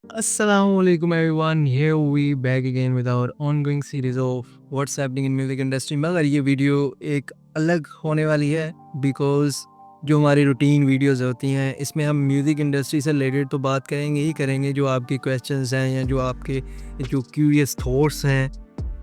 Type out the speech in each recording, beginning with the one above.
Assalamualaikum everyone, here we back again with our ongoing series of what's happening in music industry। मगर ये video एक अलग होने वाली है बिकॉज़ जो हमारी रूटीन वीडियोस होती हैं इसमें हम म्यूज़िक इंडस्ट्री से रिलेटेड तो बात करेंगे ही करेंगे। जो आपके क्वेश्चंस हैं या जो आपके जो क्यूरियस थॉट्स हैं,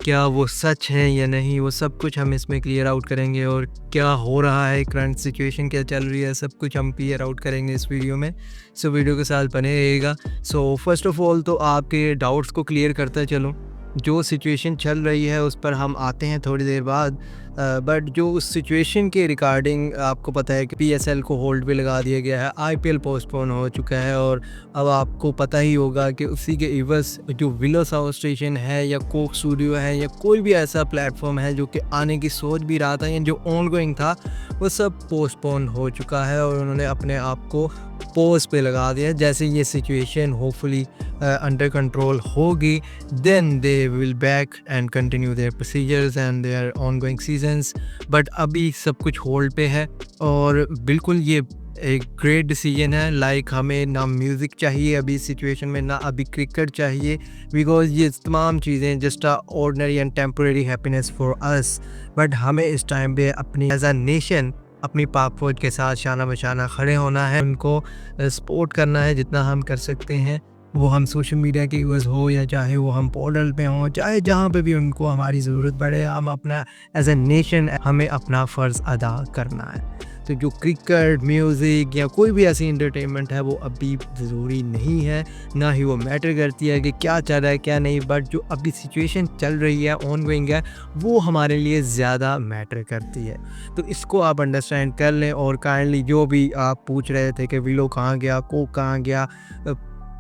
क्या वो सच हैं या नहीं, वो सब कुछ हम इसमें क्लियर आउट करेंगे। और क्या हो रहा है, करंट सिचुएशन क्या चल रही है, सब कुछ हम क्लियर आउट करेंगे इस वीडियो में। सो वीडियो के साथ बने रहिएगा। सो फर्स्ट ऑफ ऑल तो आपके डाउट्स को क्लियर करता चलूँ। जो सिचुएशन चल रही है उस पर हम आते हैं थोड़ी देर बाद। बट जो उस सिचुएशन के रिगार्डिंग आपको पता है कि पीएसएल को होल्ड पे लगा दिया गया है, आईपीएल पोस्टपोन हो चुका है। और अब आपको पता ही होगा कि उसी के इवज़ जो विलो साउथ स्टेशन है या कोक स्टूडियो है या कोई भी ऐसा प्लेटफॉर्म है जो कि आने की सोच भी रहा था या जो ऑनगोइंग था, वो सब पोस्टपोन हो चुका है और उन्होंने अपने आप को पॉज पे लगा दिया। जैसे ये सिचुएशन होपफुली अंडर कंट्रोल होगी, then they will back and continue their procedures and their ongoing seasons. But अभी सब कुछ होल्ड पे है और बिल्कुल ये एक ग्रेट डिसीजन है। लाइक हमें ना म्यूज़िक चाहिए अभी सिचुएशन में, ना अभी क्रिकेट चाहिए, बिकॉज ये तमाम चीज़ें just a ordinary and temporary happiness for us. But हमें इस टाइम पे अपनी एज अ नेशन अपनी पाक फौज के साथ शाना बशाना खड़े होना है, उनको सपोर्ट करना है जितना हम कर सकते हैं। वो हम सोशल मीडिया के यूज़ हो या चाहे वो हम पोर्टल पे हों, चाहे जहाँ पे भी उनको हमारी ज़रूरत पड़े, हम अपना एज ए नेशन हमें अपना फ़र्ज़ अदा करना है। तो जो क्रिकेट, म्यूज़िक या कोई भी ऐसी एंटरटेनमेंट है वो अभी ज़रूरी नहीं है, ना ही वो मैटर करती है कि क्या चल रहा है क्या नहीं। बट जो अभी सिचुएशन चल रही है, ऑनगोइंग है, वो हमारे लिए ज़्यादा मैटर करती है। तो इसको आप अंडरस्टैंड कर लें। और काइंडली जो भी आप पूछ रहे थे कि विलो कहाँ गया, कोक कहाँ गया,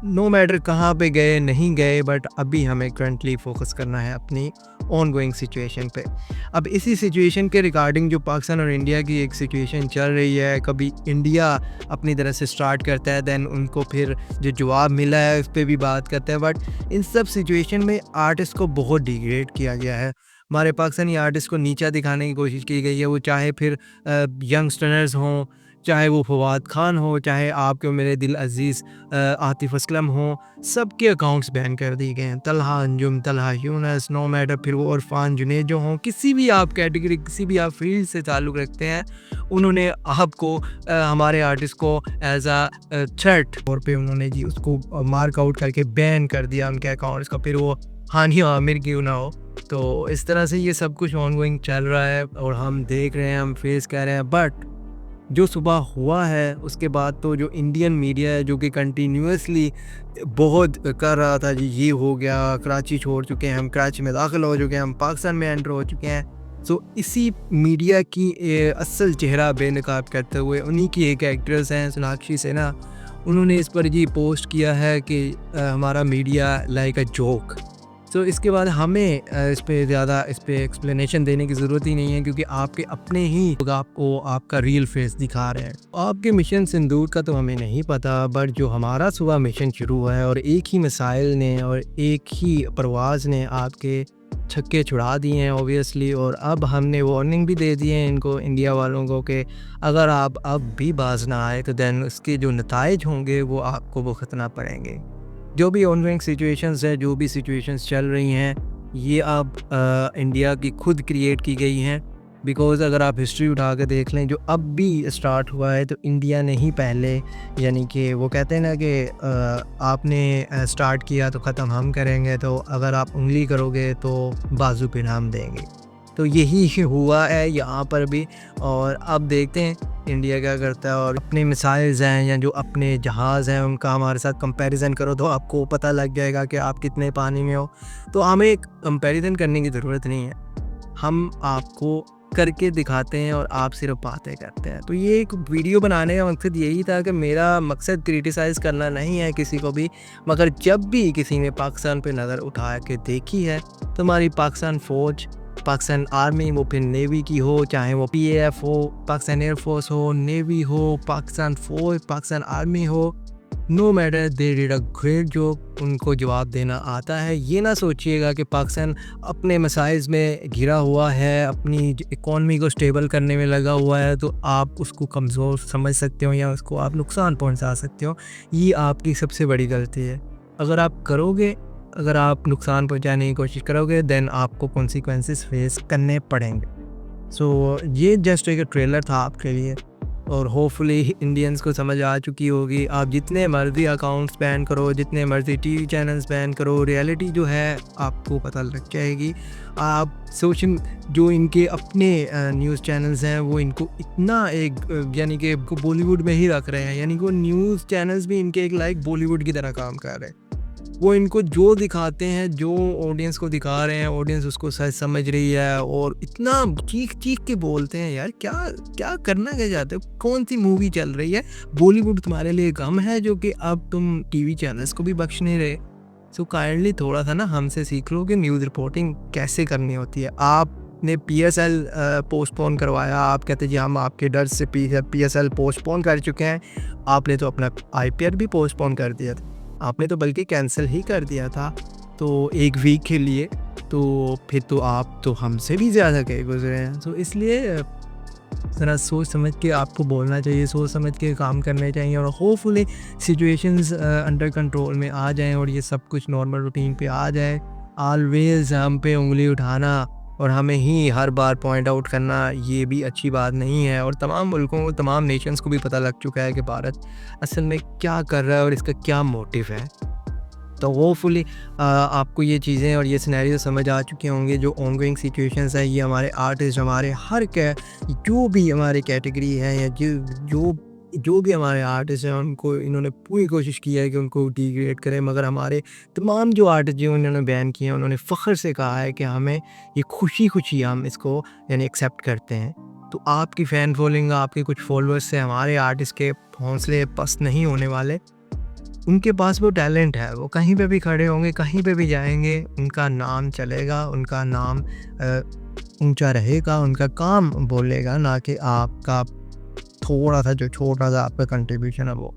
नो मैटर कहाँ पे गए नहीं गए, बट अभी हमें करंटली फोकस करना है अपनी ऑनगोइंग सिचुएशन पे। अब इसी सिचुएशन के रिगार्डिंग जो पाकिस्तान और इंडिया की एक सिचुएशन चल रही है, कभी इंडिया अपनी तरह से स्टार्ट करता है, देन उनको फिर जो जवाब मिला है उस पर भी बात करते हैं। बट इन सब सिचुएशन में आर्टिस्ट को बहुत डिग्रेड किया गया है। हमारे पाकिस्तानी आर्टिस्ट को नीचा दिखाने की कोशिश की गई है, वो चाहे फिर यंगस्टर्स हों, चाहे वो फवाद खान हो, चाहे आपके मेरे दिल अजीज़ आतिफ़ असलम हो, सबके अकाउंट्स बैन कर दिए गए हैं। तलहा अंजुम, तलहा यूनस, नो मैटर फिर वो इरफान जुनैद जो हों, किसी भी आप कैटेगरी, किसी भी आप फील्ड से ताल्लुक़ रखते हैं, उन्होंने आपको हमारे आर्टिस्ट को एज अ थ्रेट तौर पे उन्होंने जी उसको मार्क आउट करके बैन कर दिया उनके अकाउंट्स का, फिर वो हानिया आमिर क्यों ना हो। तो इस तरह से ये सब कुछ ऑनगोइंग चल रहा है और हम देख रहे हैं, हम फेस कर रहे हैं। बट जो सुबह हुआ है उसके बाद तो जो इंडियन मीडिया है जो कि कंटिन्यूसली बहुत कर रहा था जी ये हो गया, कराची छोड़ चुके हैं हम, कराची में दाखिल हो चुके हैं हम, पाकिस्तान में एंटर हो चुके हैं। सो इसी मीडिया की असल चेहरा बेनकाब करते हुए उन्हीं की एक एक्ट्रेस हैं सोनाक्षी सिन्हा, उन्होंने इस पर जी पोस्ट किया है कि हमारा मीडिया लाइक अ जोक। तो इसके बाद हमें इस पे ज़्यादा इस पे एक्सप्लेनेशन देने की ज़रूरत ही नहीं है, क्योंकि आपके अपने ही लोग आपको आपका रियल फेस दिखा रहे हैं। आपके मिशन सिंदूर का तो हमें नहीं पता, बट जो हमारा सुबह मिशन शुरू हुआ है और एक ही मिसाइल ने और एक ही परवाज़ ने आपके छक्के छुड़ा दिए हैं ऑब्वियसली। और अब हमने वार्निंग भी दे दी है इनको, इंडिया वालों को, कि अगर आप अब भी बाज ना आए तो दैन उसके जो नताइज होंगे वो आपको भुगतना पड़ेंगे। जो भी ऑनगोइंग सिचुएशंस है, जो भी सिचुएशंस चल रही हैं, ये अब इंडिया की खुद क्रिएट की गई हैं। बिकॉज़ अगर आप हिस्ट्री उठा के देख लें, जो अब भी स्टार्ट हुआ है तो इंडिया ने ही पहले, यानी कि वो कहते हैं ना कि आपने स्टार्ट किया तो ख़त्म हम करेंगे, तो अगर आप उंगली करोगे तो बाजू पे हम देंगे। तो यही हुआ है यहाँ पर भी। और अब देखते हैं इंडिया क्या करता है। और अपने मिसाइल्स हैं या जो अपने जहाज़ हैं उनका हमारे साथ कंपैरिजन करो तो आपको पता लग जाएगा कि आप कितने पानी में हो। तो हमें एक कंपैरिजन करने की ज़रूरत नहीं है, हम आपको करके दिखाते हैं और आप सिर्फ बातें करते हैं। तो ये एक वीडियो बनाने का मकसद यही था कि मेरा मकसद क्रिटिसाइज़ करना नहीं है किसी को भी, मगर जब भी किसी ने पाकिस्तान पे नज़र उठा के देखी है तो हमारी पाकिस्तान फ़ौज, पाकिस्तान आर्मी, वो फिर नेवी की हो, चाहे वो पीएएफ हो, पाकिस्तान एयरफोर्स हो, नेवी हो, पाकिस्तान फ़ौज, पाकिस्तान आर्मी हो, no matter, they did a great job. उनको जवाब देना आता है। ये ना सोचिएगा कि पाकिस्तान अपने मसाइल्स में घिरा हुआ है, अपनी इकॉनमी को स्टेबल करने में लगा हुआ है, तो आप उसको कमज़ोर समझ सकते हो या उसको आप नुकसान पहुंचा सकते हो। ये आपकी सबसे बड़ी गलती है। अगर आप करोगे, अगर आप नुकसान पहुंचाने की कोशिश करोगे, देन आपको कॉन्सिक्वेंसेस फेस करने पड़ेंगे। सो ये जस्ट एक ट्रेलर था आपके लिए, और होपफुली इंडियंस को समझ आ चुकी होगी। आप जितने मर्ज़ी अकाउंट्स बैन करो, जितने मर्ज़ी टीवी चैनल्स बैन करो, रियलिटी जो है आपको पता लग जाएगी। आप सोशल जो इनके अपने न्यूज़ चैनल्स हैं वो इनको इतना एक यानी कि बॉलीवुड में ही रख रहे हैं, यानी कि वो न्यूज़ चैनल्स भी इनके एक लाइक बॉलीवुड की तरह काम कर रहे हैं। वो इनको जो दिखाते हैं, जो ऑडियंस को दिखा रहे हैं, ऑडियंस उसको सच समझ रही है, और इतना चीख के बोलते हैं यार, क्या क्या करना क्या चाहते हो, कौन सी मूवी चल रही है, बॉलीवुड तुम्हारे लिए गम है जो कि अब तुम टीवी चैनल्स को भी बख्श नहीं रहे। सो काइंडली थोड़ा सा ना हमसे सीख लो कि न्यूज़ रिपोर्टिंग कैसे करनी होती है। आपने PSL पोस्टपोन करवाया, आप कहते जी हम आपके डर से PSL पोस्टपोन कर चुके हैं। आपने तो अपना IPL भी पोस्टपोन कर दिया था, आपने तो बल्कि कैंसिल ही कर दिया था, तो 1 वीक के लिए। तो फिर तो आप तो हमसे भी ज़्यादा कहीं गुजरे हैं। तो इसलिए ज़रा सोच समझ के आपको बोलना चाहिए, सोच समझ के काम करने चाहिए, और होपफुली सिचुएशंस अंडर कंट्रोल में आ जाएं और ये सब कुछ नॉर्मल रूटीन पे आ जाए। ऑलवेज़ हम पे उंगली उठाना और हमें ही हर बार पॉइंट आउट करना, ये भी अच्छी बात नहीं है। और तमाम मुल्कों को, तमाम नेशंस को भी पता लग चुका है कि भारत असल में क्या कर रहा है और इसका क्या मोटिव है। तो होपफुली आपको ये चीज़ें और ये सिनेरियो समझ आ चुके होंगे। जो ऑनगोइंग सिचुएशंस है, ये हमारे आर्टिस्ट, हमारे हर जो भी हमारे कैटेगरी है, या जो भी हमारे आर्टिस्ट हैं, उनको इन्होंने पूरी कोशिश की है कि उनको डिग्रेड करें, मगर हमारे तमाम जो आर्टिस्ट जो इन्होंने बैन किए हैं, उन्होंने फ़ख्र से कहा है कि हमें ये खुशी हम इसको यानी एक्सेप्ट करते हैं। तो आपकी फ़ैन फॉलोइंग, आपके कुछ फॉलोअर्स से हमारे आर्टिस्ट के हौसले पस्त नहीं होने वाले। उनके पास वो टैलेंट है, वो कहीं पे भी खड़े होंगे, कहीं पे भी जाएंगे, उनका नाम चलेगा, उनका नाम ऊंचा रहेगा, उनका काम बोलेगा, ना कि आपका थोड़ा सा जो छोटा सा आपका कंट्रीब्यूशन है वो।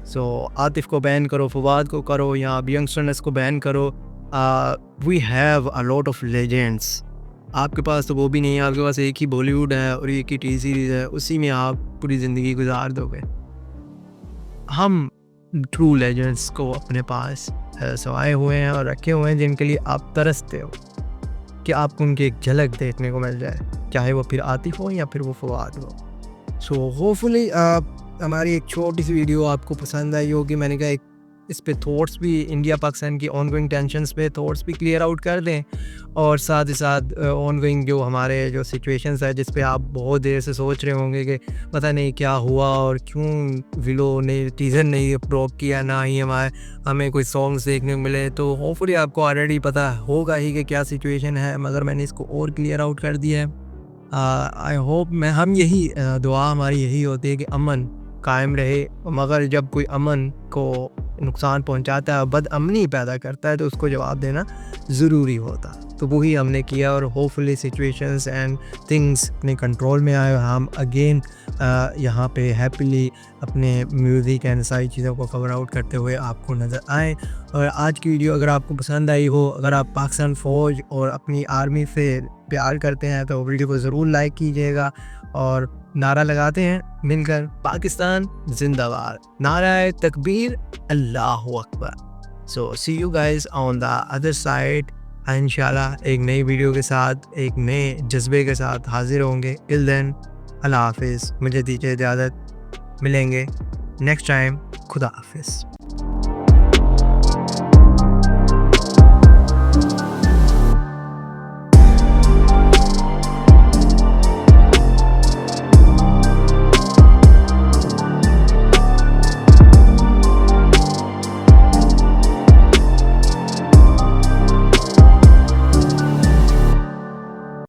सो आतिफ को बैन करो, फवाद को करो, या अब यंगस्टर्स को बैन करो। We have a lot of legends. आपके पास तो वो भी नहीं है, आपके पास एक ही बॉलीवुड है और एक ही टी सीरीज़ है, उसी में आप पूरी ज़िंदगी गुजार दोगे। हम ट्रू लेजेंड्स को अपने पास सवाए हुए हैं और रखे हुए हैं, जिनके लिए आप तरसते हो कि आपको उनकी एक झलक देखने को मिल जाए, चाहे वो फिर आतिफ हो या फिर वो फवाद हो। सो होपफुली हमारी एक छोटी सी वीडियो आपको पसंद आई होगी। मैंने कहा एक इस पे थॉट्स भी, इंडिया पाकिस्तान की ऑनगोइंग टेंशन्स पे थॉट्स भी क्लियर आउट कर दें, और साथ ही साथ ऑनगोइंग जो हमारे जो सिचुएशंस है, जिस पे आप बहुत देर से सोच रहे होंगे कि पता नहीं क्या हुआ और क्यों विलो ने टीज़र नहीं अप्रूव किया, ना ही हमें कोई सॉन्ग्स देखने को मिले। तो होपफुली आपको ऑलरेडी पता होगा ही कि क्या सिचुएशन है, मगर मैंने इसको और क्लियर आउट कर दिया है। आई होप हम यही दुआ हमारी यही होती है कि अमन कायम रहे, मगर जब कोई अमन को नुकसान पहुंचाता है, बदअमनी पैदा करता है, तो उसको जवाब देना ज़रूरी होता। तो वही हमने किया, और होपफुली सिचुएशंस एंड थिंग्स अपने कंट्रोल में आए, हम अगेन यहाँ पे हैप्पीली अपने म्यूज़िक एंड सारी चीज़ों को कवर आउट करते हुए आपको नज़र आए। और आज की वीडियो अगर आपको पसंद आई हो, अगर आप पाकिस्तान फ़ौज और अपनी आर्मी से प्यार करते हैं, तो वीडियो को ज़रूर लाइक कीजिएगा, और नारा लगाते हैं मिलकर, पाकिस्तान जिंदाबाद, नाराए तकबीर, अल्लाहु अकबर। So see you guys on the other side. इंशाल्लाह एक नई वीडियो के साथ, एक नए जज्बे के साथ हाजिर होंगे। टिल देन अल्लाह हाफिज़, मुझे दीजिए इजाज़त, मिलेंगे नेक्स्ट टाइम, खुदा हाफिज़।